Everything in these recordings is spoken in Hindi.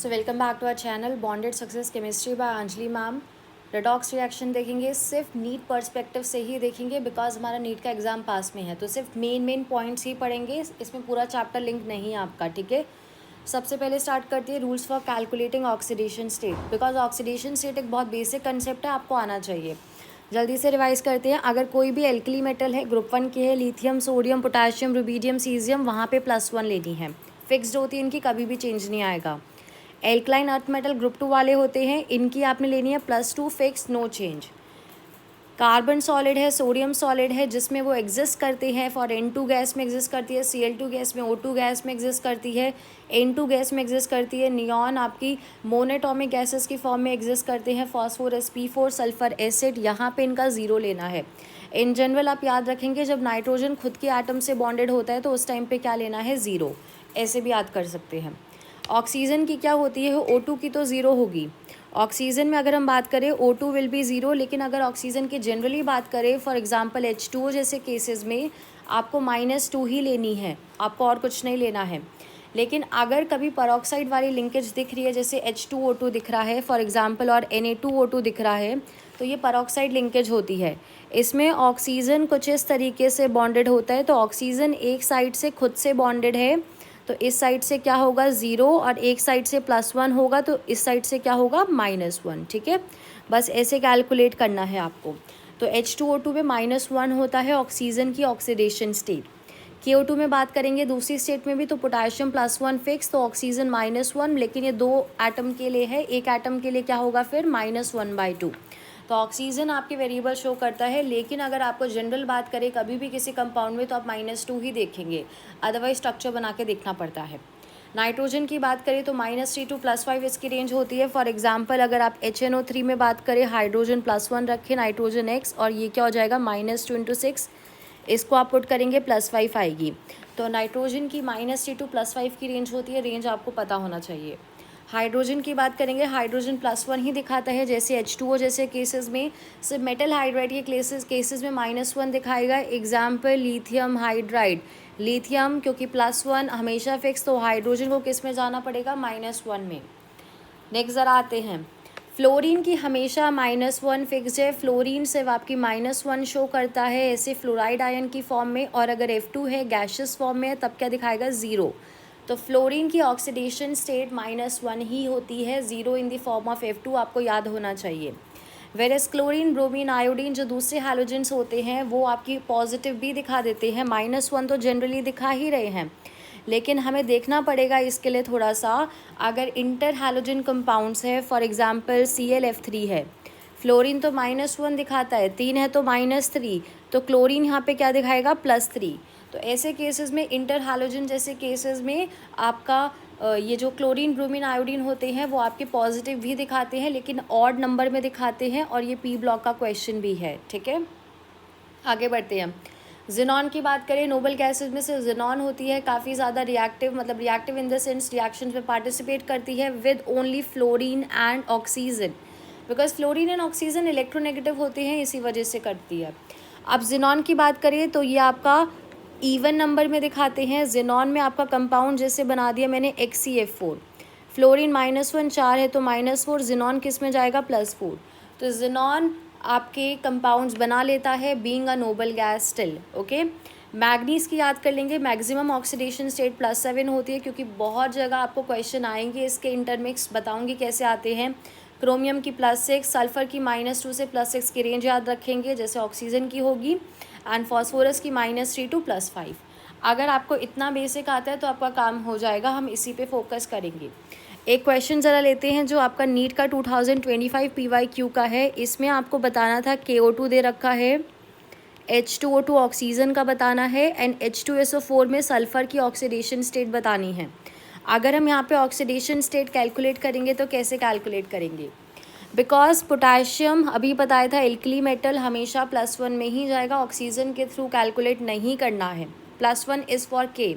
So welcome back to our channel bonded success chemistry by Anjali ma'am. Redox reaction देखेंगे, सिर्फ नीट पर्सपेक्टिव से ही देखेंगे बिकॉज हमारा नीट का एग्जाम पास में है, तो सिर्फ मेन पॉइंट्स ही पढ़ेंगे। इसमें पूरा चैप्टर लिंक नहीं है आपका, ठीक है। सबसे पहले स्टार्ट करते हैं rules for calculating oxidation state, because oxidation state एक बहुत बेसिक कंसेप्ट है, आपको आना चाहिए। जल्दी से रिवाइज करते हैं। अगर कोई भी एल्कली मेटल है, ग्रुप 1 के है, lithium, sodium, potassium, rubidium, caesium, वहाँ पे +1 लेनी है। फिक्स्ड होती है इनकी, कभी भी चेंज नहीं आएगा। एल्कलाइन अर्थ मेटल ग्रुप 2 वाले होते हैं, इनकी आपने लेनी है +2 fix, no change. Carbon solid है, सोडियम सॉलिड है, जिसमें वो एग्जिस्ट करते हैं। फॉर N2 गैस में एग्जिस्ट करती है, Cl2 गैस में, O2 गैस में एग्जिस्ट करती है, N2 गैस में एग्जिस्ट करती है। नियॉन आपकी मोनोएटॉमिक गैसेस की फॉर्म में एग्जिस्ट करते हैं। फॉस्फोरस P4, सल्फर एसिड, यहाँ पे इनका 0 लेना है। इन जनरल आप याद रखेंगे, जब नाइट्रोजन खुद के एटम से बॉन्डेड होता है तो उस टाइम पे क्या लेना है, 0। ऐसे भी याद कर सकते हैं। ऑक्सीजन की क्या होती है, O2 की तो 0 होगी। ऑक्सीजन में अगर हम बात करें O2 विल बी 0, लेकिन अगर ऑक्सीजन की जनरली बात करें, फॉर एग्जांपल H2O जैसे केसेस में आपको -2 ही लेनी है, आपको और कुछ नहीं लेना है। लेकिन अगर कभी पेरोक्साइड वाली लिंकेज दिख रही है, जैसे H2O2 दिख रहा है फॉर एग्जांपल, और Na2O2 दिख रहा है, तो ये पेरोक्साइड लिंकेज होती है। इसमें ऑक्सीजन कुछ इस तरीके से बॉन्डेड होता है, तो ऑक्सीजन एक साइड से खुद से बॉन्डेड है, तो इस साइड से क्या होगा, 0, और एक साइड से +1 होगा, तो इस साइड से क्या होगा, -1, ठीक है। बस ऐसे कैलकुलेट करना है आपको। तो H2O2 में -1 होता है ऑक्सीजन की ऑक्सीडेशन स्टेट। KO2 में बात करेंगे दूसरी स्टेट में भी, तो पोटाशियम +1 फिक्स, तो ऑक्सीजन -1, लेकिन ये 2 एटम के लिए है, एक एटम के लिए क्या होगा फिर -1/2। तो ऑक्सीजन आपके वेरिएबल शो करता है, लेकिन अगर आपको जनरल बात करें कभी भी किसी कंपाउंड में, तो आप -2 ही देखेंगे, अदरवाइज स्ट्रक्चर बना के देखना पड़ता है। नाइट्रोजन की बात करें तो -3 to +5 इसकी रेंज होती है। फॉर एग्जांपल अगर आप HNO3 में बात करें, हाइड्रोजन +1 रखें, नाइट्रोजन X, और ये क्या हो जाएगा, -2 × 6, इसको आप पुट करेंगे +5 आएगी। तो नाइट्रोजन की -3 to +5 की रेंज होती है, रेंज आपको पता होना चाहिए। हाइड्रोजन की बात करेंगे, हाइड्रोजन +1 ही दिखाता है, जैसे H2O जैसे केसेस में। सिर्फ मेटल हाइड्राइड के केसेस में -1 दिखाएगा। एग्जाम्पल लिथियम हाइड्राइड, लिथियम क्योंकि +1 हमेशा फिक्स, तो हाइड्रोजन को किस में जाना पड़ेगा, -1 में। नेक्स्ट ज़रा आते हैं, फ्लोरीन की हमेशा -1 फिक्स है। फ्लोरीन सिर्फ आपकी -1 शो करता है ऐसे फ्लोराइड आयन की फॉर्म में, और अगर F2 है गैशियस फॉर्म में है तब क्या दिखाएगा, 0। तो फ्लोरीन की ऑक्सीडेशन स्टेट -1 ही होती है, 0 in the form of F2, आपको याद होना चाहिए। वेरस क्लोरीन, ब्रोमीन, आयोडीन जो दूसरे हैलोजेंस होते हैं वो आपकी पॉजिटिव भी दिखा देते हैं। -1 तो जनरली दिखा ही रहे हैं, लेकिन हमें देखना पड़ेगा इसके लिए थोड़ा सा। अगर इंटर हैलोजन कंपाउंड्स है, फॉर एग्जांपल ClF3 है, फ्लोरीन तो -1 दिखाता है, 3 है तो -3, तो क्लोरीन यहाँ पे क्या दिखाएगा, +3। तो ऐसे केसेस में, इंटर हैलोजन जैसे केसेस में आपका ये जो क्लोरीन, ब्रोमीन, आयोडीन होते हैं वो आपके पॉजिटिव भी दिखाते हैं, लेकिन ऑड नंबर में दिखाते हैं, और ये P ब्लॉक का क्वेश्चन भी है, ठीक है। आगे बढ़ते हैं। जिनॉन की बात करें, नोबल गैसेज में से जिनॉन होती है काफ़ी ज़्यादा रिएक्टिव, मतलब reactive in the sense reactions में पार्टिसिपेट करती है with only fluorine and oxygen, because fluorine and oxygen electronegative होते हैं, इसी वजह से करती है। अब जिनॉन की बात करें तो ये आपका इवन नंबर में दिखाते हैं। जिनॉन में आपका कंपाउंड जैसे बना दिया मैंने HCF4, फ्लोरीन -1 4 है तो -4, जिनॉन किस में जाएगा, +4। तो जिनॉन आपके कंपाउंड्स बना लेता है, being a noble gas still, okay. Manganese की याद कर लेंगे, मैक्सिमम ऑक्सीडेशन स्टेट +7 होती है, क्योंकि बहुत जगह आपको क्वेश्चन आएंगे इसके, इंटरमिक्स बताऊंगी कैसे आते हैं। क्रोमियम की +6, सल्फर की -2 से +6 की रेंज याद रखेंगे जैसे ऑक्सीजन की होगी, एंड फॉस्फोरस की -3 to +5। अगर आपको इतना बेसिक आता है तो आपका काम हो जाएगा, हम इसी पे फोकस करेंगे। एक क्वेश्चन ज़रा लेते हैं जो आपका नीट का 2025 PYQ का है। इसमें आपको बताना था KO2 दे रखा है, H2O2 ऑक्सीजन का बताना है, एंड H2SO4 में सल्फ़र की ऑक्सीडेशन स्टेट बतानी है। अगर हम यहाँ पे ऑक्सीडेशन स्टेट कैलकुलेट करेंगे तो कैसे कैलकुलेट करेंगे, बिकॉज पोटाशियम अभी बताया था एल्कली मेटल हमेशा +1 में ही जाएगा, ऑक्सीजन के थ्रू कैलकुलेट नहीं करना है। +1 is for K।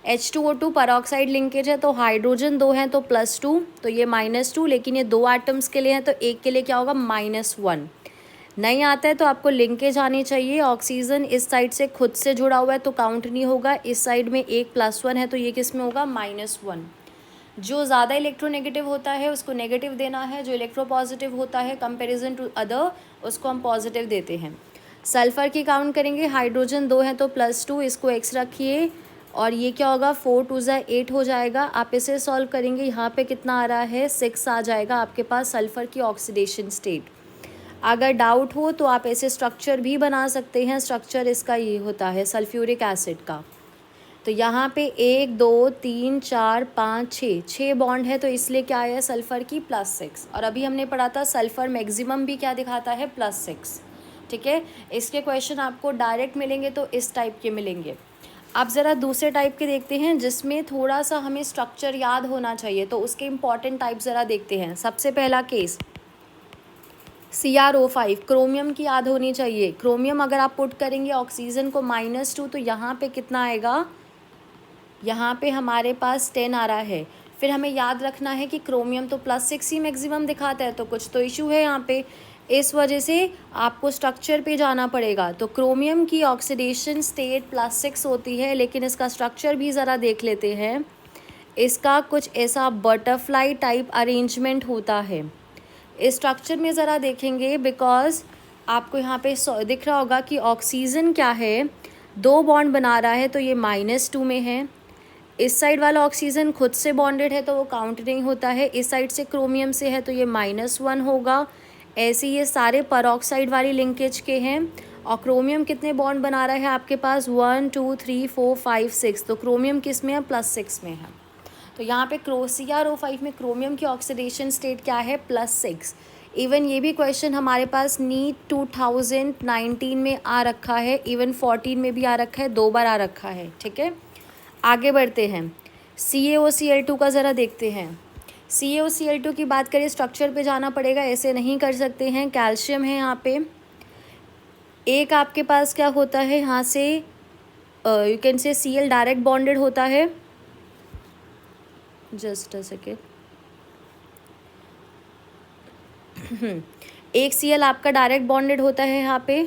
H2O2 peroxide linkage है, तो हाइड्रोजन 2 हैं तो +2, तो ये -2, लेकिन ये 2 एटम्स के लिए हैं, तो एक के लिए क्या होगा, -1। नहीं आता है तो आपको लिंकेज आनी चाहिए। ऑक्सीजन इस साइड से खुद से जुड़ा हुआ है तो काउंट नहीं होगा, इस साइड में एक +1 है तो ये किस में होगा, -1। जो ज़्यादा इलेक्ट्रोनेगेटिव होता है उसको नेगेटिव देना है, जो इलेक्ट्रोपॉजिटिव होता है कंपैरिजन टू अदर उसको हम पॉजिटिव देते हैं। सल्फ़र की काउंट करेंगे, हाइड्रोजन 2 है तो +2, इसको x रखिए और ये क्या होगा 4 2 ज़ा 8 हो जाएगा। आप इसे सॉल्व करेंगे, यहाँ पे कितना आ रहा है 6 आ जाएगा आपके पास सल्फ़र की ऑक्सीडेशन स्टेट। अगर डाउट हो तो आप ऐसे स्ट्रक्चर भी बना सकते हैं, स्ट्रक्चर इसका ये होता है सल्फ्यूरिक एसिड का। तो यहाँ पे 1 2 3 4 5 6 बॉन्ड है तो इसलिए क्या है सल्फ़र की +6। और अभी हमने पढ़ा था सल्फ़र मैक्सिमम भी क्या दिखाता है +6। ठीक है, इसके क्वेश्चन आपको डायरेक्ट मिलेंगे तो इस टाइप के मिलेंगे। अब ज़रा दूसरे टाइप के देखते हैं जिसमें थोड़ा सा हमें स्ट्रक्चर याद होना चाहिए, तो उसके इम्पॉर्टेंट टाइप ज़रा देखते हैं। सबसे पहला केस CrO5, क्रोमियम की याद होनी चाहिए। क्रोमियम अगर आप पुट करेंगे ऑक्सीजन को -2 तो यहाँ पे कितना आएगा, यहाँ पे हमारे पास 10 आ रहा है। फिर हमें याद रखना है कि क्रोमियम तो +6 ही मैक्सिमम दिखाता है, तो कुछ तो इशू है यहाँ पे। इस वजह से आपको स्ट्रक्चर पे जाना पड़ेगा। तो क्रोमियम की ऑक्सीडेशन स्टेट +6 होती है, लेकिन इसका स्ट्रक्चर भी ज़रा देख लेते हैं। इसका कुछ ऐसा बटरफ्लाई टाइप अरेंजमेंट होता है। इस स्ट्रक्चर में ज़रा देखेंगे बिकॉज आपको यहाँ पे दिख रहा होगा कि ऑक्सीजन क्या है 2 बॉन्ड बना रहा है तो ये -2 में है। इस साइड वाला ऑक्सीजन खुद से बॉन्डेड है तो वो काउंट नहीं होता है। इस साइड से क्रोमियम से है तो ये -1 होगा। ऐसे ये सारे परऑक्साइड वाली लिंकेज के हैं। और क्रोमियम कितने बॉन्ड बना रहा है आपके पास 1 2 3 4 5 6, तो क्रोमियम किस में है +6 में है। तो यहाँ पे CrO5 में क्रोमियम की ऑक्सीडेशन स्टेट क्या है +6। इवन ये भी क्वेश्चन हमारे पास नीट 2019 में आ रखा है, इवन 14 में भी आ रखा है, 2 बार आ रखा है। ठीक है, आगे बढ़ते हैं। CaOCl2 का ज़रा देखते हैं। CaOCl2 की बात करें स्ट्रक्चर पे जाना पड़ेगा, ऐसे नहीं कर सकते हैं। कैल्शियम है यहाँ पे। एक आपके पास क्या होता है यहाँ से you can say Cl direct bonded होता है। Just a second. एक Cl आपका डायरेक्ट बॉन्डेड होता है यहाँ पे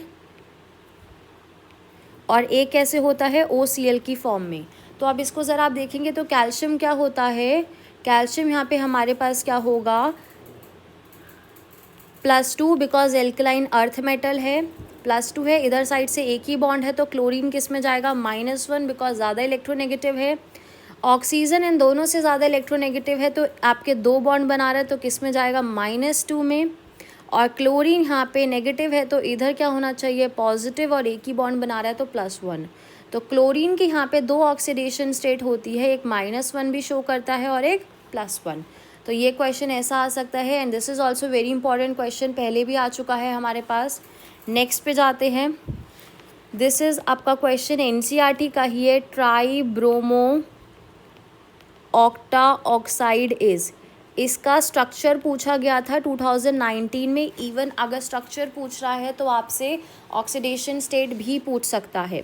और एक कैसे होता है OCl की फॉर्म में। तो अब इसको ज़रा आप देखेंगे तो कैल्शियम क्या होता है, कैल्शियम यहाँ पे हमारे पास क्या होगा +2 बिकॉज एल्कलाइन अर्थ मेटल है, +2 है। इधर साइड से एक ही बॉन्ड है तो क्लोरीन किस में जाएगा -1 बिकॉज ज़्यादा इलेक्ट्रोनेगेटिव है। ऑक्सीजन इन दोनों से ज़्यादा इलेक्ट्रोनेगेटिव है तो आपके 2 बॉन्ड बना रहा है तो किस में जाएगा -2 में। और क्लोरीन यहाँ पे नेगेटिव है तो इधर क्या होना चाहिए पॉजिटिव, और एक ही बॉन्ड बना रहा है तो +1। तो क्लोरीन की यहाँ पे 2 ऑक्सीडेशन स्टेट होती है, एक -1 भी शो करता है और एक +1। तो ये क्वेश्चन ऐसा आ सकता है and this is also very important question, पहले भी आ चुका है हमारे पास। नेक्स्ट पे जाते हैं। दिस इज़ आपका क्वेश्चन NCERT का ही है, try bromo octa oxide is. इसका स्ट्रक्चर पूछा गया था 2019 में। इवन अगर स्ट्रक्चर पूछ रहा है तो आपसे ऑक्सीडेशन स्टेट भी पूछ सकता है।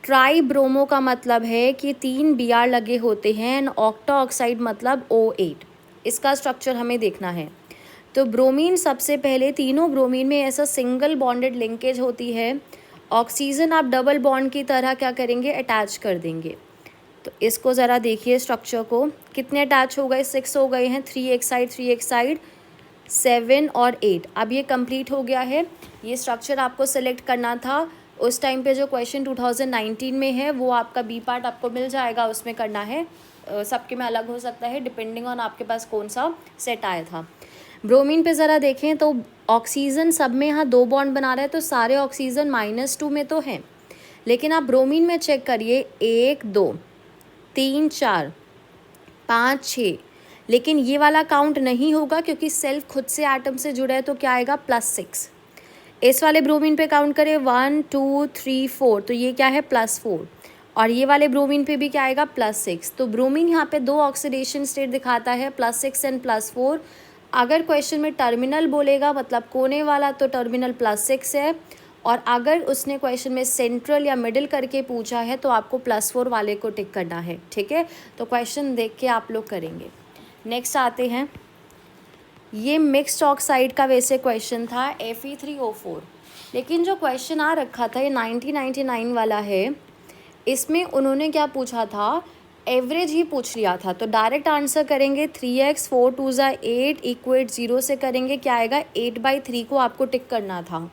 ट्राई ब्रोमो का मतलब है कि 3 Br लगे होते हैं एंड ऑक्टा ऑक्साइड मतलब O8। इसका स्ट्रक्चर हमें देखना है। तो ब्रोमीन सबसे पहले, तीनों ब्रोमीन में ऐसा सिंगल बॉन्डेड लिंकेज होती है। ऑक्सीजन आप डबल बॉन्ड की तरह क्या करेंगे अटैच कर देंगे। तो इसको ज़रा देखिए स्ट्रक्चर को, कितने अटैच हो गए 6 हो गए हैं, 3 एक साइड 3 एक साइड 7 और 8। अब ये कंप्लीट हो गया है। ये स्ट्रक्चर आपको सेलेक्ट करना था उस टाइम पे जो क्वेश्चन 2019 में है वो आपका B पार्ट आपको मिल जाएगा, उसमें करना है। सबके में अलग हो सकता है डिपेंडिंग ऑन आपके पास कौन सा सेट आया था। ब्रोमीन पे ज़रा देखें तो ऑक्सीजन सब में यहाँ 2 बॉन्ड बना रहा है तो सारे ऑक्सीजन -2 में तो हैं, लेकिन आप ब्रोमीन में चेक करिए 1 2 3 4 5 6, लेकिन ये वाला काउंट नहीं होगा क्योंकि सेल्फ खुद से एटम से जुड़ा है तो क्या आएगा +6। इस वाले ब्रोमीन पे काउंट करें 1 2 3 4 तो ये क्या है +4, और ये वाले ब्रोमीन पे भी क्या आएगा +6। तो ब्रोमीन यहाँ पे 2 ऑक्सीडेशन स्टेट दिखाता है +6 एंड +4। अगर क्वेश्चन में टर्मिनल बोलेगा मतलब कोने वाला तो टर्मिनल +6 है, और अगर उसने क्वेश्चन में सेंट्रल या मिडिल करके पूछा है तो आपको +4 वाले को टिक करना है। ठीक है, तो क्वेश्चन देख के आप लोग करेंगे। नेक्स्ट आते हैं, ये मिक्स्ड ऑक्साइड का वैसे क्वेश्चन था Fe3O4, लेकिन जो क्वेश्चन आ रखा था ये 1999 वाला है। इसमें उन्होंने क्या पूछा था एवरेज ही पूछ लिया था, तो डायरेक्ट आंसर करेंगे 3x 4 2 8 इक्वेट 0 से करेंगे, क्या आएगा 8/3 को आपको टिक करना था।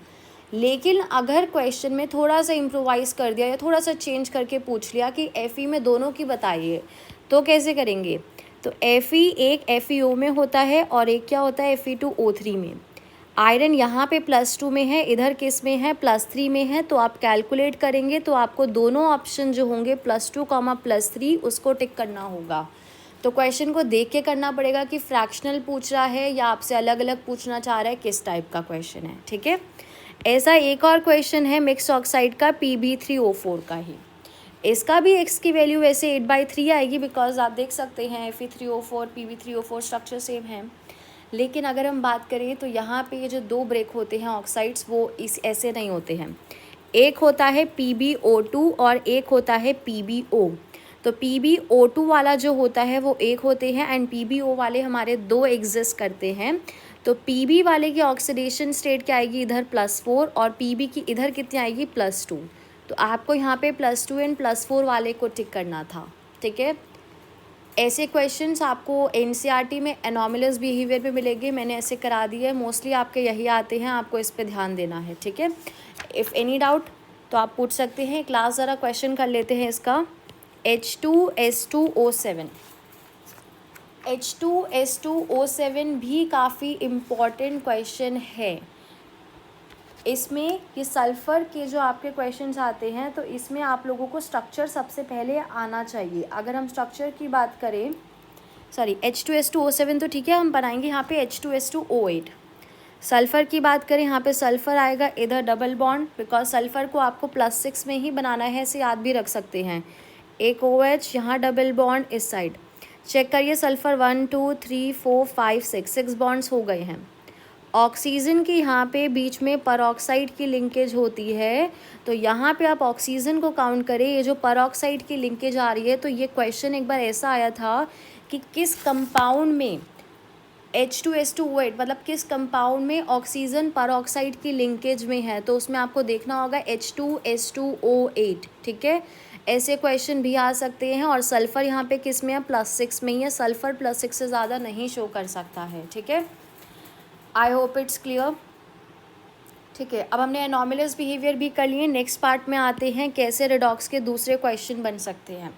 लेकिन अगर क्वेश्चन में थोड़ा सा इम्प्रोवाइज कर दिया या थोड़ा सा चेंज करके पूछ लिया कि Fe में दोनों की बताइए, तो कैसे करेंगे? तो Fe एक FeO में होता है और एक क्या होता है Fe2O3 में। आयरन यहाँ पे +2 में है, इधर किस में है +3 में है, तो आप कैलकुलेट करेंगे तो आपको दोनों ऑप्शन जो होंगे +2, +3 उसको टिक करना होगा। तो क्वेश्चन को देख के करना पड़ेगा कि फ्रैक्शनल पूछ रहा है या आपसे अलग अलग पूछना चाह रहा है, किस टाइप का क्वेश्चन है, ठीक है। ऐसा एक और क्वेश्चन है मिक्स ऑक्साइड का Pb3O4 का ही। इसका भी x की वैल्यू वैसे 8/3 आएगी, बिकॉज आप देख सकते हैं Fe3O4 Pb3O4 स्ट्रक्चर सेम है। लेकिन अगर हम बात करें तो यहाँ पे ये जो 2 ब्रेक होते हैं ऑक्साइड्स, वो इस ऐसे नहीं होते हैं। एक होता है PbO2 और एक होता है PbO। तो PbO2 वाला जो होता है वो एक होते हैं एंड PbO वाले हमारे 2 एग्जिस्ट करते हैं। तो Pb वाले की ऑक्सीडेशन स्टेट क्या आएगी इधर +4 और Pb की इधर कितनी आएगी +2। तो आपको यहाँ पे +2 एंड +4 वाले को टिक करना था, ठीक है। ऐसे क्वेश्चंस आपको NCERT में एनोमलस बिहेवियर पे मिलेंगे, मैंने ऐसे करा दिया है, मोस्टली आपके यही आते हैं, आपको इस पे ध्यान देना है, ठीक है। इफ़ एनी डाउट तो आप पूछ सकते हैं। क्लास ज़रा क्वेश्चन कर लेते हैं इसका। H2S2O7 H2S2O7 भी काफ़ी इम्पॉर्टेंट क्वेश्चन है। इसमें ये सल्फ़र के जो आपके क्वेश्चंस आते हैं, तो इसमें आप लोगों को स्ट्रक्चर सबसे पहले आना चाहिए। अगर हम स्ट्रक्चर की बात करें, सॉरी H2S2O7 तो ठीक है, हम बनाएंगे यहाँ पे H2S2O8। सल्फ़र की बात करें, यहाँ पे सल्फ़र आएगा, इधर डबल बॉन्ड, बिकॉज सल्फ़र को आपको +6 में ही बनाना है, ऐसे याद भी रख सकते हैं। एक OH, यहाँ डबल बॉन्ड इस साइड। चेक करिए सल्फ़र 1 2 3 4 5 6 बॉन्ड्स हो गए हैं। ऑक्सीजन की यहाँ पे बीच में परऑक्साइड की लिंकेज होती है, तो यहाँ पे आप ऑक्सीजन को काउंट करें, ये जो परऑक्साइड की लिंकेज आ रही है। तो ये क्वेश्चन एक बार ऐसा आया था कि किस कंपाउंड में H2S2O8 मतलब किस कंपाउंड में ऑक्सीजन परऑक्साइड की लिंकेज में है, तो उसमें आपको देखना होगा H2S2O8, ठीक है। ऐसे क्वेश्चन भी आ सकते हैं। और सल्फ़र यहाँ पे किस में है +6 में ही है, सल्फ़र +6 से ज़्यादा नहीं शो कर सकता है, ठीक है। आई होप इट्स क्लियर, ठीक है। अब हमने एनोमलस बिहेवियर भी कर लिए, नेक्स्ट पार्ट में आते हैं कैसे रेडॉक्स के दूसरे क्वेश्चन बन सकते हैं।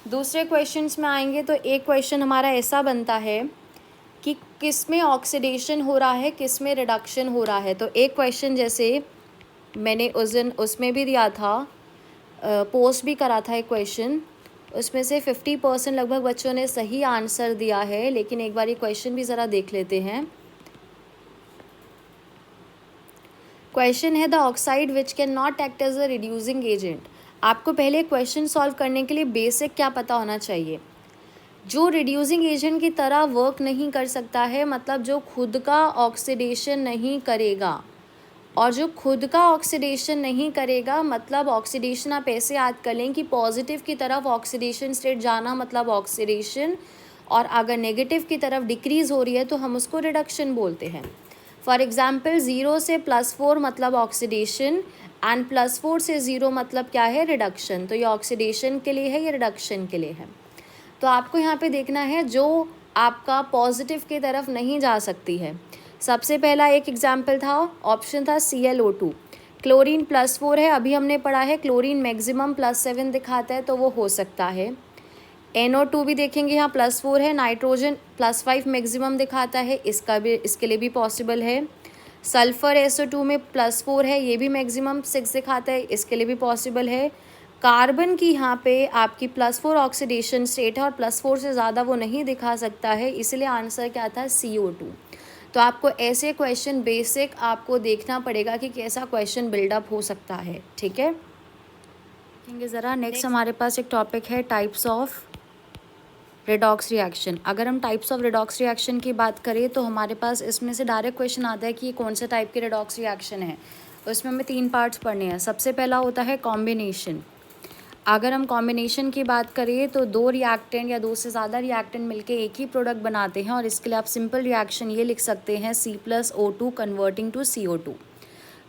दूसरे क्वेश्चंस में आएंगे तो एक क्वेश्चन हमारा ऐसा बनता है कि किस में ऑक्सीडेशन हो रहा है, किस में रिडक्शन हो रहा है। तो एक क्वेश्चन जैसे मैंने उस दिन उसमें भी दिया था, पोस्ट भी करा था एक क्वेश्चन, उसमें से 50% लगभग बच्चों ने सही आंसर दिया है। लेकिन एक बार ये क्वेश्चन भी ज़रा देख लेते हैं। क्वेश्चन है the oxide which can not act as a reducing agent. आपको पहले क्वेश्चन सॉल्व करने के लिए बेसिक क्या पता होना चाहिए। जो रिड्यूसिंग एजेंट की तरह वर्क नहीं कर सकता है, मतलब जो खुद का ऑक्सीडेशन नहीं करेगा। और जो खुद का ऑक्सीडेशन नहीं करेगा मतलब ऑक्सीडेशन आप ऐसे याद कर लें कि पॉजिटिव की तरफ ऑक्सीडेशन स्टेट जाना मतलब ऑक्सीडेशन, और अगर नेगेटिव की तरफ डिक्रीज़ हो रही है तो हम उसको रिडक्शन बोलते हैं। फॉर एग्जाम्पल 0 से +4 मतलब ऑक्सीडेशन एंड +4 से 0 मतलब क्या है रिडक्शन। तो ये ऑक्सीडेशन के लिए है, ये रिडक्शन के लिए है। तो आपको यहाँ पे देखना है जो आपका पॉजिटिव की तरफ नहीं जा सकती है। सबसे पहला एक एग्जाम्पल था, ऑप्शन था ClO2, क्लोरीन +4 है। अभी हमने पढ़ा है क्लोरीन मैक्सिमम +7 दिखाता है, तो वो हो सकता है। NO2 भी देखेंगे, यहाँ +4 है। नाइट्रोजन +5 मैक्सिमम दिखाता है, इसके लिए भी पॉसिबल है। सल्फ़र SO2 में +4 है, ये भी मैक्सिमम 6 दिखाता है, इसके लिए भी पॉसिबल है। कार्बन की यहाँ पे आपकी +4 ऑक्सीडेशन स्टेट है और +4 से ज़्यादा वो नहीं दिखा सकता है, इसलिए आंसर क्या था CO2। तो आपको ऐसे क्वेश्चन बेसिक आपको देखना पड़ेगा कि कैसा क्वेश्चन बिल्डअप हो सकता है, ठीक है। देखेंगे ज़रा नेक्स्ट हमारे पास एक टॉपिक है टाइप्स ऑफ रेडॉक्स रिएक्शन। अगर हम टाइप्स ऑफ रेडॉक्स रिएक्शन की बात करें तो हमारे पास इसमें से डायरेक्ट क्वेश्चन आता है कि ये कौन से टाइप की रेडॉक्स रिएक्शन है। उसमें हमें 3 पार्ट्स पढ़ने हैं। सबसे पहला होता है कॉम्बिनेशन। अगर हम कॉम्बिनेशन की बात करें तो 2 रिएक्टेंट या 2 से ज़्यादा रिएक्टेंट मिलके एक ही प्रोडक्ट बनाते हैं, और इसके लिए आप सिंपल रिएक्शन ये लिख सकते हैं C+O2 converting to CO2।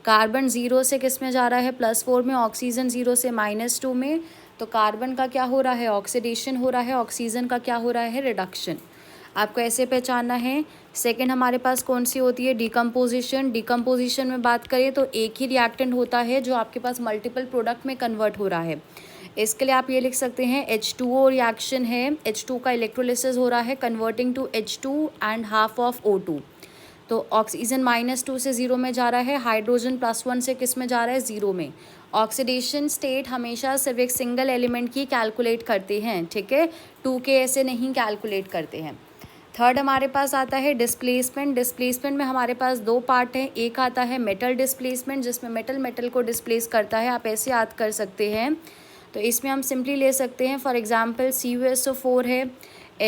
Carbon 0 से किस में जा रहा है +4 में, ऑक्सीजन 0 से -2 में, तो कार्बन का क्या हो रहा है, ऑक्सीडेशन हो रहा है, ऑक्सीजन का क्या हो रहा है, रिडक्शन। आपको ऐसे पहचानना है। सेकंड हमारे पास कौन सी होती है, डिकम्पोजिशन। डिकम्पोजिशन में बात करें तो एक ही रिएक्टेंट होता है जो आपके पास मल्टीपल प्रोडक्ट में कन्वर्ट हो रहा है। इसके लिए आप ये लिख सकते हैं H2O रिएक्शन है, H2 का इलेक्ट्रोलिसिस हो रहा है converting to H2 and half of O2। तो ऑक्सीजन -2 से 0 में जा रहा है, हाइड्रोजन +1 से किस में जा रहा है, 0 में। ऑक्सीडेशन स्टेट हमेशा सिर्फ एक सिंगल एलिमेंट की कैलकुलेट करते हैं, ठीक है, 2 के ऐसे नहीं कैलकुलेट करते हैं। थर्ड हमारे पास आता है डिस्प्लेसमेंट। डिस्प्लेसमेंट में हमारे पास दो पार्ट हैं। एक आता है मेटल डिस्प्लेसमेंट, जिसमें मेटल मेटल को डिस्प्लेस करता है। आप ऐसे याद कर सकते हैं। तो इसमें हम सिंपली ले सकते हैं, फॉर एग्जांपल CuSO4 है,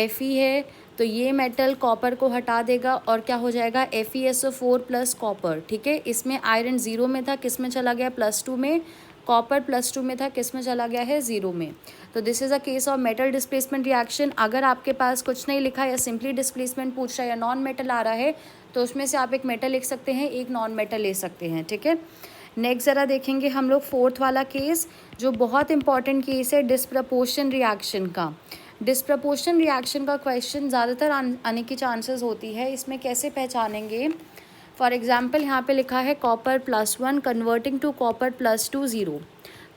Fe है, तो ये मेटल कॉपर को हटा देगा और क्या हो जाएगा, FeSO4 प्लस कॉपर, ठीक है। इसमें आयरन 0 में था, किस में चला गया, +2 में। कॉपर +2 में था, किस में चला गया है, 0 में। तो this is a case of metal displacement reaction. अगर आपके पास कुछ नहीं लिखा या सिंपली डिस्प्लेसमेंट पूछ रहा है या नॉन मेटल आ रहा है, तो उसमें से आप एक मेटल लिख सकते हैं, एक नॉन मेटल ले सकते हैं, ठीक है। नेक्स्ट ज़रा देखेंगे हम लोग फोर्थ वाला केस, जो बहुत इंपॉर्टेंट केस है, डिस्प्रपोर्शन रिएक्शन का। डिस्प्रपोर्शन रिएक्शन का क्वेश्चन ज़्यादातर आने की चांसेस होती है। इसमें कैसे पहचानेंगे, फॉर एग्जाम्पल यहाँ पे लिखा है कॉपर +1 कन्वर्टिंग टू कॉपर +2 0।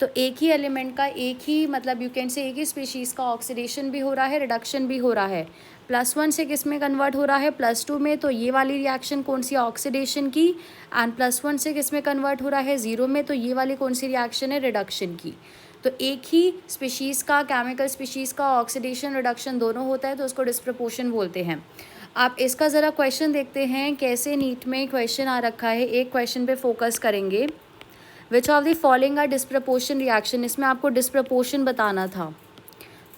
तो एक ही एलिमेंट का एक ही मतलब यू कैन से एक ही स्पीशीज़ का ऑक्सीडेशन भी हो रहा है, रिडक्शन भी हो रहा है। +1 से किस में कन्वर्ट हो रहा है, +2 में। तो ये वाली रिएक्शन कौन सी, ऑक्सीडेशन की। एंड +1 से किस में कन्वर्ट हो रहा है, 0 में। तो ये वाली कौन सी रिएक्शन है, रिडक्शन की। तो एक ही स्पीशीज़ का, केमिकल स्पीशीज़ का ऑक्सीडेशन रिडक्शन दोनों होता है, तो उसको डिस्प्रपोर्शन बोलते हैं। आप इसका ज़रा क्वेश्चन देखते हैं कैसे नीट में क्वेश्चन आ रखा है। एक क्वेश्चन पे फोकस करेंगे, which of the following are disproportion reaction. इसमें आपको डिस्प्रपोर्शन बताना था।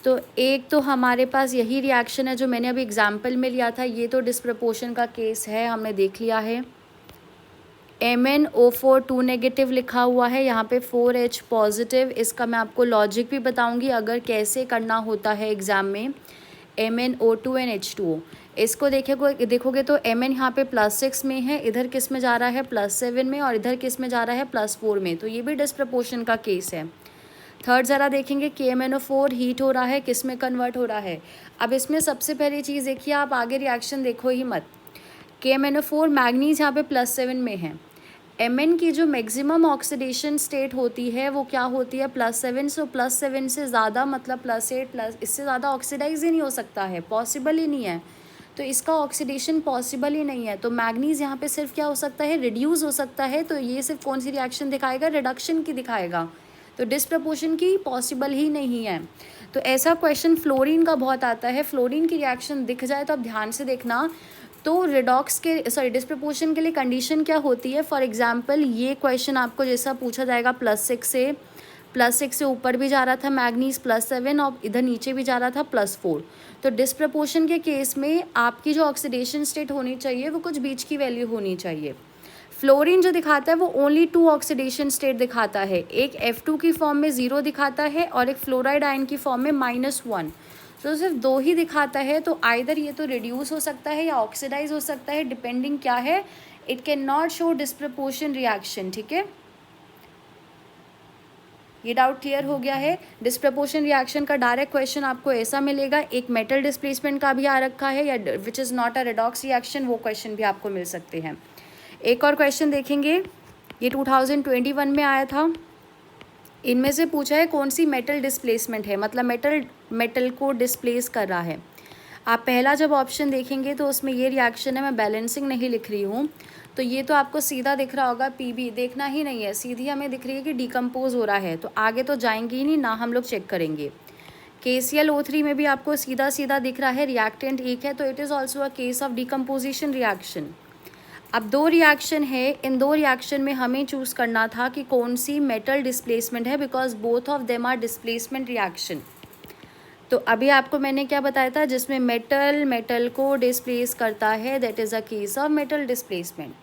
तो एक तो हमारे पास यही रिएक्शन है जो मैंने अभी एग्जाम्पल में लिया था, ये तो डिस्प्रपोर्शन का केस है, हमने देख लिया है। MnO4 2 नेगेटिव लिखा हुआ है, यहाँ पे 4H पॉजिटिव। इसका मैं आपको लॉजिक भी बताऊंगी अगर कैसे करना होता है एग्ज़ाम में। MnO2 एंड H2O, इसको देखोगे तो Mn यहाँ पे +6 में है, इधर किस में जा रहा है, +7 में, और इधर किस में जा रहा है, +4 में। तो ये भी डिस्प्रपोर्शन का केस है। थर्ड ज़रा देखेंगे, KMnO4 हीट हो रहा है, किस में कन्वर्ट हो रहा है। अब इसमें सबसे पहली चीज़ देखिए, आप आगे रिएक्शन देखो ही मत। KMnO4 मैग्नीज यहाँ पे +7 में है। Mn की जो मैक्सिमम ऑक्सीडेशन स्टेट होती है वो क्या होती है, +7। सो +7 से ज़्यादा मतलब +8 इससे ज़्यादा ऑक्सीडाइज ही नहीं हो सकता है, पॉसिबल ही नहीं है। तो इसका ऑक्सीडेशन पॉसिबल ही नहीं है। तो मैग्नीज यहाँ पे सिर्फ क्या हो सकता है, रिड्यूस हो सकता है। तो ये सिर्फ कौन सी रिएक्शन दिखाएगा, रिडक्शन की दिखाएगा। तो डिस्प्रपोर्शन की पॉसिबल ही नहीं है। तो ऐसा क्वेश्चन फ्लोरीन का बहुत आता है। फ्लोरीन की रिएक्शन दिख जाए तो आप ध्यान से देखना। तो रिडॉक्स के डिस्प्रपोर्शन के लिए कंडीशन क्या होती है, फॉर एग्जांपल ये क्वेश्चन आपको जैसा पूछा जाएगा, +6 से ऊपर भी जा रहा था मैग्नीज, +7, और इधर नीचे भी जा रहा था +4। तो डिस्प्रपोर्शन के केस में आपकी जो ऑक्सीडेशन स्टेट होनी चाहिए वो कुछ बीच की वैल्यू होनी चाहिए। फ्लोरीन जो दिखाता है वो ओनली 2 ऑक्सीडेशन स्टेट दिखाता है, एक F2 की फॉर्म में 0 दिखाता है और एक फ्लोराइड आयन की फॉर्म में -1। तो सिर्फ 2 ही दिखाता है। तो आइदर ये तो रिड्यूस हो सकता है या ऑक्सीडाइज हो सकता है, डिपेंडिंग क्या है, it can not show disproportion reaction, ठीक है। ये डाउट क्लियर हो गया है। डिस्प्रपोर्शन रिएक्शन का डायरेक्ट क्वेश्चन आपको ऐसा मिलेगा, एक मेटल डिस्प्लेसमेंट का भी आ रखा है, या which is not a redox reaction, वो क्वेश्चन भी आपको मिल सकते हैं। एक और क्वेश्चन देखेंगे, ये 2021 में आया था। इनमें से पूछा है कौन सी मेटल डिस्प्लेसमेंट है, मतलब मेटल को डिस्प्लेस कर रहा है। आप पहला जब ऑप्शन देखेंगे तो उसमें ये रिएक्शन है, मैं बैलेंसिंग नहीं लिख रही हूँ। तो ये तो आपको सीधा दिख रहा होगा, PB देखना ही नहीं है, सीधी हमें दिख रही है कि डिकम्पोज हो रहा है। तो आगे तो जाएंगे ही नहीं ना, हम लोग चेक करेंगे। KClO3 में भी आपको सीधा सीधा दिख रहा है, रिएक्टेंट एक है, तो it is also a case of decomposition reaction. अब 2 रिएक्शन है, इन 2 रिएक्शन में हमें चूज़ करना था कि कौन सी मेटल डिस्प्लेसमेंट है, because both of them are displacement reaction. तो अभी आपको मैंने क्या बताया था, जिसमें मेटल को डिस्प्लेस करता है, that is a case of metal displacement.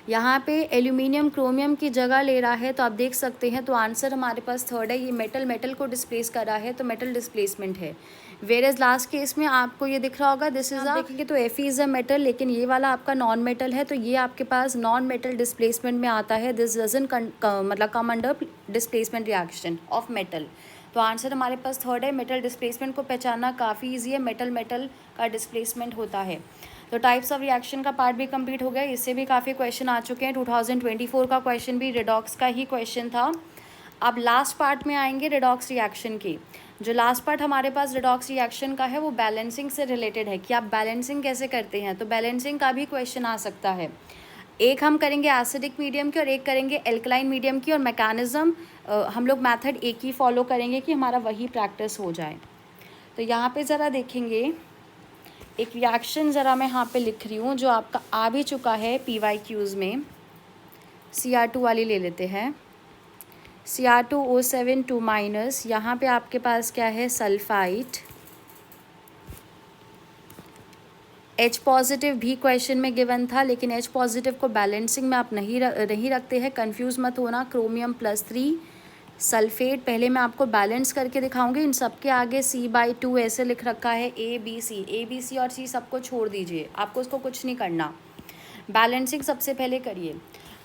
यहाँ पे एल्यूमिनियम क्रोमियम की जगह ले रहा है, तो आप देख सकते हैं। तो आंसर हमारे पास थर्ड है, ये मेटल को डिस्प्लेस कर रहा है, तो मेटल डिस्प्लेसमेंट है। वेर एज लास्ट केस में आपको ये दिख रहा होगा, दिस इज देखेंगे तो Fe इज़ अ मेटल, लेकिन ये वाला आपका नॉन मेटल है, तो ये आपके पास नॉन मेटल डिस्प्लेसमेंट में आता है। दिस डजंट मतलब come under displacement reaction of metal. तो आंसर हमारे पास थर्ड है। मेटल डिस्प्लेसमेंट को पहचानना काफ़ी ईजी है, मेटल मेटल का डिस्प्लेसमेंट होता है। तो टाइप्स ऑफ रिएक्शन का पार्ट भी कंप्लीट हो गया। इससे भी काफ़ी क्वेश्चन आ चुके हैं। 2024 का क्वेश्चन भी रिडॉक्स का ही क्वेश्चन था। अब लास्ट पार्ट में आएंगे रिडॉक्स रिएक्शन की। जो लास्ट पार्ट हमारे पास रिडॉक्स रिएक्शन का है वो बैलेंसिंग से रिलेटेड है कि आप बैलेंसिंग कैसे करते हैं। तो बैलेंसिंग का भी क्वेश्चन आ सकता है। एक हम करेंगे एसिडिक मीडियम की और एक करेंगे एल्कलाइन मीडियम की, और मैकेनिज्म हम लोग मेथड एक ही फॉलो करेंगे कि हमारा वही प्रैक्टिस हो जाए। तो यहाँ पे ज़रा देखेंगे, एक रिएक्शन ज़रा मैं यहाँ पे लिख रही हूँ जो आपका आ भी चुका है PYQs में। Cr2 वाली ले लेते हैं। Cr2O7 2-, यहाँ पे आपके पास क्या है, सल्फाइट। H पॉजिटिव भी क्वेश्चन में गिवन था, लेकिन H पॉजिटिव को बैलेंसिंग में आप नहीं रखते हैं, कंफ्यूज मत होना। क्रोमियम +3 सल्फेट पहले मैं आपको बैलेंस करके दिखाऊंगी। इन सब के आगे C/2 ऐसे लिख रखा है, A B C और C सबको छोड़ दीजिए, आपको उसको कुछ नहीं करना। बैलेंसिंग सबसे पहले करिए।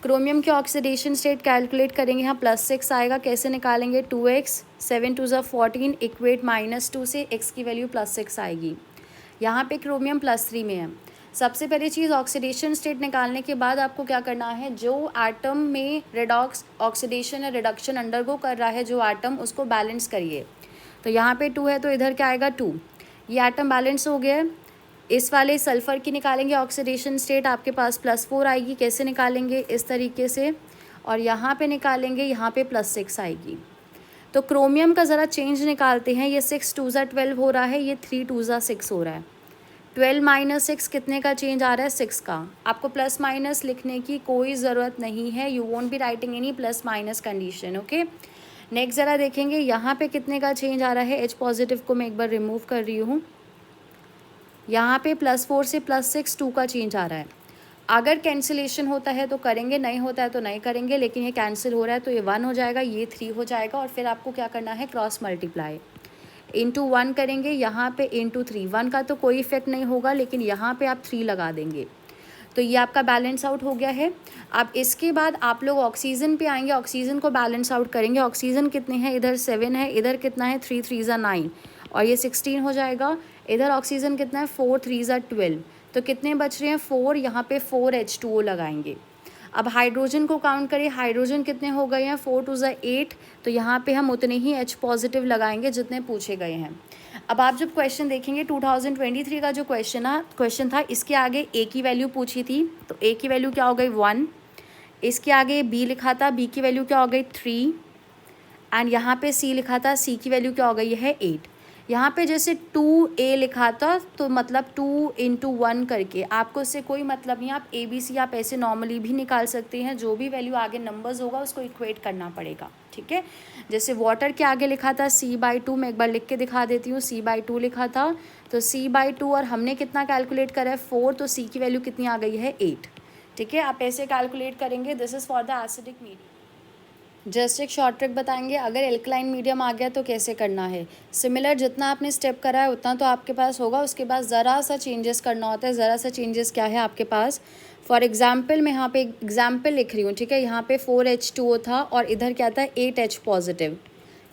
क्रोमियम के ऑक्सीडेशन स्टेट कैलकुलेट करेंगे, यहाँ +6 आएगा। कैसे निकालेंगे, 2x 7 2 14 इक्वेट -2 से x की वैल्यू +6 आएगी। यहाँ पे क्रोमियम +3 में है। सबसे पहली चीज़ ऑक्सीडेशन स्टेट निकालने के बाद आपको क्या करना है, जो एटम में रेडॉक्स ऑक्सीडेशन या रिडक्शन अंडरगो कर रहा है जो एटम, उसको बैलेंस करिए। तो यहाँ पे 2 है तो इधर क्या आएगा 2। ये एटम बैलेंस हो गया है। इस वाले सल्फ़र की निकालेंगे ऑक्सीडेशन स्टेट, आपके पास +4 आएगी। कैसे निकालेंगे, इस तरीके से, और यहाँ पे निकालेंगे, यहाँ पे +6 आएगी। तो क्रोमियम का ज़रा चेंज निकालते हैं। ये 6 2 12 हो रहा है, ये 3 2 6 हो रहा है। 12 - 6 कितने का चेंज आ रहा है, 6 का। आपको प्लस माइनस लिखने की कोई ज़रूरत नहीं है, you won't be writing any plus minus condition, okay. Next ज़रा देखेंगे यहाँ पे कितने का चेंज आ रहा है। H पॉजिटिव को मैं एक बार रिमूव कर रही हूँ। यहाँ पे +4 से +6 2 का चेंज आ रहा है। अगर कैंसिलेशन होता है तो करेंगे, नहीं होता है तो नहीं करेंगे, लेकिन ये कैंसिल हो रहा है तो ये 1 हो जाएगा, ये 3 हो जाएगा, और फिर आपको क्या करना है, क्रॉस मल्टीप्लाई इंटू 1 करेंगे। यहाँ पे इंटू 3, 1 का तो कोई इफेक्ट नहीं होगा, लेकिन यहाँ पे आप 3 लगा देंगे। तो ये आपका बैलेंस आउट हो गया है। अब इसके बाद आप लोग ऑक्सीजन पे आएंगे, ऑक्सीजन को बैलेंस आउट करेंगे। ऑक्सीजन कितने हैं, इधर 7 है, इधर कितना है, 3 3 9, और ये 16 हो जाएगा। इधर ऑक्सीजन कितना है, 4 3 12, तो कितने बच रहे हैं, 4। यहाँ पे 4H2O लगाएंगे। अब हाइड्रोजन को काउंट करिए, हाइड्रोजन कितने हो गए हैं, 4 2 8, तो यहाँ पे हम उतने ही H पॉजिटिव लगाएंगे जितने पूछे गए हैं। अब आप जब क्वेश्चन देखेंगे 2023 का जो क्वेश्चन था, इसके आगे A की वैल्यू पूछी थी, तो A की वैल्यू क्या हो गई, 1। इसके आगे B लिखा था, B की वैल्यू क्या हो गई, 3, एंड यहाँ पे C लिखा था, C की वैल्यू क्या हो गई है, 8। यहाँ पे जैसे 2A लिखा था, तो मतलब 2 × 1 करके, आपको इससे कोई मतलब नहीं। आप ABC आप ऐसे नॉर्मली भी निकाल सकते हैं, जो भी वैल्यू आगे नंबर्स होगा उसको इक्वेट करना पड़ेगा, ठीक है। जैसे वाटर के आगे लिखा था C/2, मैं एक बार लिख के दिखा देती हूँ। C/2 लिखा था, तो C/2, और हमने कितना कैलकुलेट करा है, 4, तो C की वैल्यू कितनी आ गई है, 8, ठीक है। आप ऐसे कैलकुलेट करेंगे। This is for the acidic medium. Just एक शॉर्ट ट्रिक बताएंगे, अगर एल्कलाइन मीडियम आ गया तो कैसे करना है। सिमिलर जितना आपने स्टेप करा है उतना तो आपके पास होगा, उसके बाद ज़रा सा चेंजेस करना होता है। ज़रा सा चेंजेस क्या है आपके पास, फॉर एग्जाम्पल मैं यहाँ पे एग्जाम्पल लिख रही हूँ, ठीक है। यहाँ पे 4H2O था और इधर क्या था, 8H पॉजिटिव।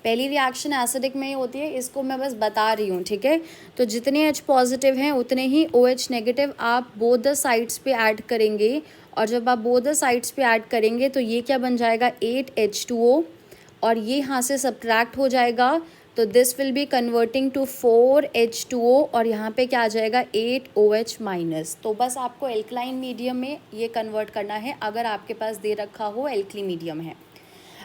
पहली रिएक्शन एसिडिक में ही होती है, इसको मैं बस बता रही हूँ, ठीक है। तो जितने H पॉजिटिव हैं उतने ही OH नेगेटिव आप बोथ द साइड्स पे ऐड करेंगे, और जब आप बोथ द साइड्स पे ऐड करेंगे तो ये क्या बन जाएगा, 8H2O, और ये यहाँ से सब्ट्रैक्ट हो जाएगा, तो this will be converting to 4H2O, और यहाँ पे क्या आ जाएगा, 8OH-। तो बस आपको एल्कलाइन मीडियम में ये कन्वर्ट करना है, अगर आपके पास दे रखा हो एल्कली मीडियम है।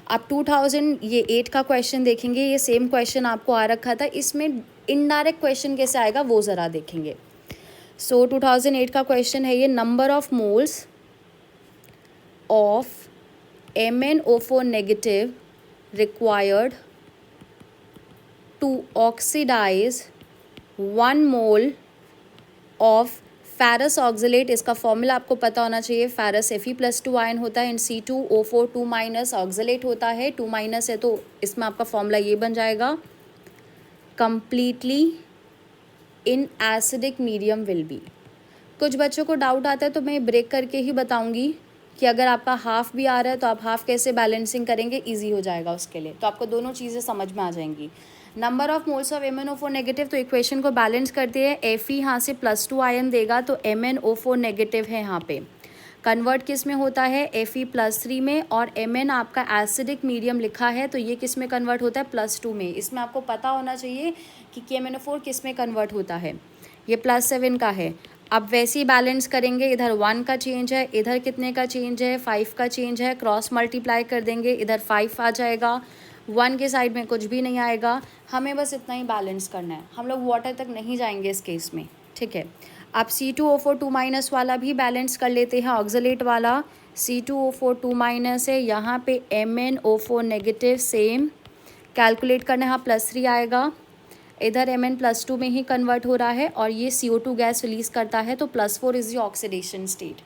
आप 2008 का क्वेश्चन देखेंगे, ये सेम क्वेश्चन आपको आ रखा था, इसमें इनडायरेक्ट क्वेश्चन कैसे आएगा वो ज़रा देखेंगे। सो 2008 का क्वेश्चन है ये, number of moles of MnO4 negative required to oxidize 1 mole of ferrous oxalate. इसका फॉर्मूला आपको पता होना चाहिए, फेरस Fe+2 आयन होता है, एंड C2O4 2- ऑक्सलेट होता है, 2- है, तो इसमें आपका फॉर्मूला ये बन जाएगा, completely in acidic medium will be. कुछ बच्चों को डाउट आता है तो मैं ब्रेक करके ही बताऊंगी कि अगर आपका हाफ भी आ रहा है तो आप हाफ कैसे बैलेंसिंग करेंगे, ईजी हो जाएगा उसके लिए। तो आपको दोनों चीज़ें समझ में आ जाएंगी। Number of moles of MnO4 negative, तो इक्वेशन को बैलेंस करते हैं। Fe यहाँ से +2 आयन देगा तो MnO4 नेगेटिव है यहाँ पे। कन्वर्ट किस में होता है, Fe+3 में, और Mn आपका एसिडिक मीडियम लिखा है तो ये किस में कन्वर्ट होता है, +2 में। इसमें आपको पता होना चाहिए कि KMnO4 किस में कन्वर्ट होता है, ये +7 का है। अब वैसे ही बैलेंस करेंगे, इधर 1 का चेंज है, इधर कितने का चेंज है, 5 का चेंज है, क्रॉस मल्टीप्लाई कर देंगे, इधर 5 आ जाएगा, 1 के साइड में कुछ भी नहीं आएगा। हमें बस इतना ही बैलेंस करना है, हम लोग वाटर तक नहीं जाएंगे इस केस में, ठीक है। अब C2O4 2- वाला भी बैलेंस कर लेते हैं, ऑक्सलेट वाला। C2O4 2- है, यहाँ पे MnO4 नेगेटिव सेम कैलकुलेट करना है, हाँ +3 आएगा। इधर Mn+2 में ही कन्वर्ट हो रहा है और ये CO2 गैस रिलीज करता है तो +4 इज द ऑक्सीडेशन स्टेट।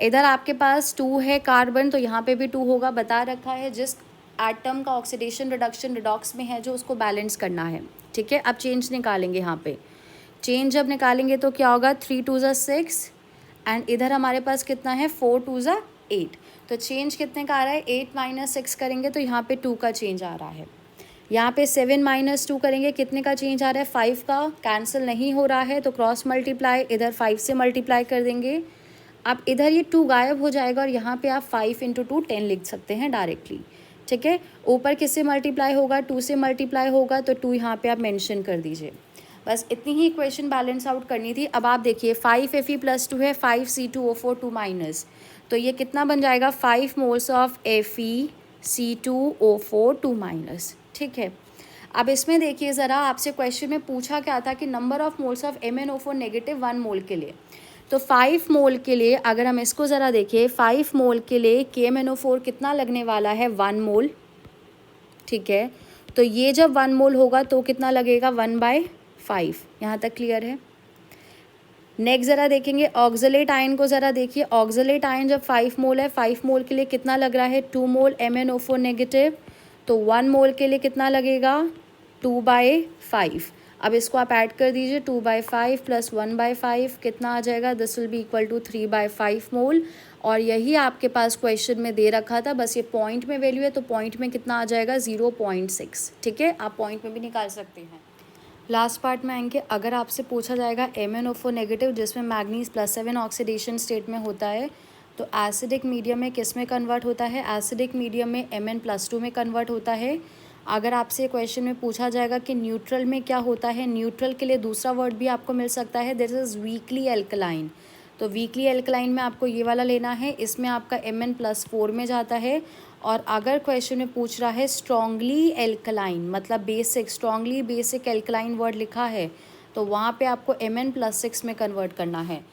इधर आपके पास 2 है कार्बन तो यहाँ पे भी 2 होगा, बता रखा है। जिस एटम का ऑक्सीडेशन रिडक्शन रिडॉक्स में है जो उसको बैलेंस करना है, ठीक है। अब चेंज निकालेंगे, यहाँ पे चेंज जब निकालेंगे तो क्या होगा, 3 2 6 एंड इधर हमारे पास कितना है, 4 2 8। तो चेंज कितने का आ रहा है, 8 - 6 करेंगे तो यहाँ पे 2 का चेंज आ रहा है। यहाँ पे 7 - 2 करेंगे, कितने का चेंज आ रहा है, 5 का। कैंसिल नहीं हो रहा है तो क्रॉस मल्टीप्लाई, इधर 5 से मल्टीप्लाई कर देंगे। अब इधर ये 2 गायब हो जाएगा और यहाँ पे आप 5 × 2 10 लिख सकते हैं डायरेक्टली, ठीक है। ऊपर किससे मल्टीप्लाई होगा, 2 से मल्टीप्लाई होगा तो 2 यहाँ पे आप मेंशन कर दीजिए। बस इतनी ही इक्वेशन बैलेंस आउट करनी थी। अब आप देखिए 5 Fe+2 है, 5 C2O4 2-, तो ये कितना बन जाएगा, 5 मोल्स ऑफ FeC2O4 2-, ठीक है। अब इसमें देखिए ज़रा, आपसे क्वेश्चन में पूछा क्या था कि number of moles of MnO4 negative 1 मोल के लिए। तो 5 मोल के लिए अगर हम इसको ज़रा देखिए, 5 मोल के लिए KMnO4 कितना लगने वाला है, 1 मोल, ठीक है। तो ये जब 1 मोल होगा तो कितना लगेगा, 1/5। यहाँ तक क्लियर है। नेक्स्ट ज़रा देखेंगे ऑक्सलेट आयन को, ज़रा देखिए ऑक्सलेट आयन जब 5 मोल है, 5 मोल के लिए कितना लग रहा है, 2 मोल MnO4 नेगेटिव। तो 1 मोल के लिए कितना लगेगा, 2/5। अब इसको आप ऐड कर दीजिए, 2/5 + 1/5 कितना आ जाएगा, this will be equal to 3/5 mole. और यही आपके पास क्वेश्चन में दे रखा था, बस ये पॉइंट में वैल्यू है तो पॉइंट में कितना आ जाएगा, 0.6, ठीक है। आप पॉइंट में भी निकाल सकते हैं। लास्ट पार्ट में आएंगे, अगर आपसे पूछा जाएगा MnO4 नेगेटिव जिसमें मैग्नीज +7 ऑक्सीडेशन स्टेट में होता है तो एसिडिक मीडियम में किस में कन्वर्ट होता है, एसिडिक मीडियम में Mn+2 में कन्वर्ट होता है। अगर आपसे क्वेश्चन में पूछा जाएगा कि न्यूट्रल में क्या होता है, न्यूट्रल के लिए दूसरा वर्ड भी आपको मिल सकता है, दिस इज़ वीकली एल्कलाइन। तो वीकली एल्कलाइन में आपको ये वाला लेना है, इसमें आपका Mn+4 में जाता है। और अगर क्वेश्चन में पूछ रहा है स्ट्रॉन्गली एल्कलाइन, मतलब basic, strongly basic alkaline word लिखा है तो वहाँ पे आपको Mn+6 में कन्वर्ट करना है।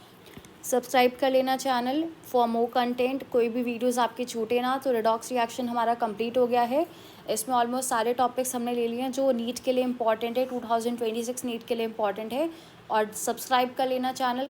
सब्सक्राइब कर लेना चैनल फॉर मोर कंटेंट, कोई भी वीडियोस आपके छूटे ना। तो रेडॉक्स रिएक्शन हमारा कंप्लीट हो गया है, इसमें ऑलमोस्ट सारे टॉपिक्स हमने ले लिए हैं जो नीट के लिए इंपॉर्टेंट है, 2026 नीट के लिए इंपॉर्टेंट है। और सब्सक्राइब कर लेना चैनल।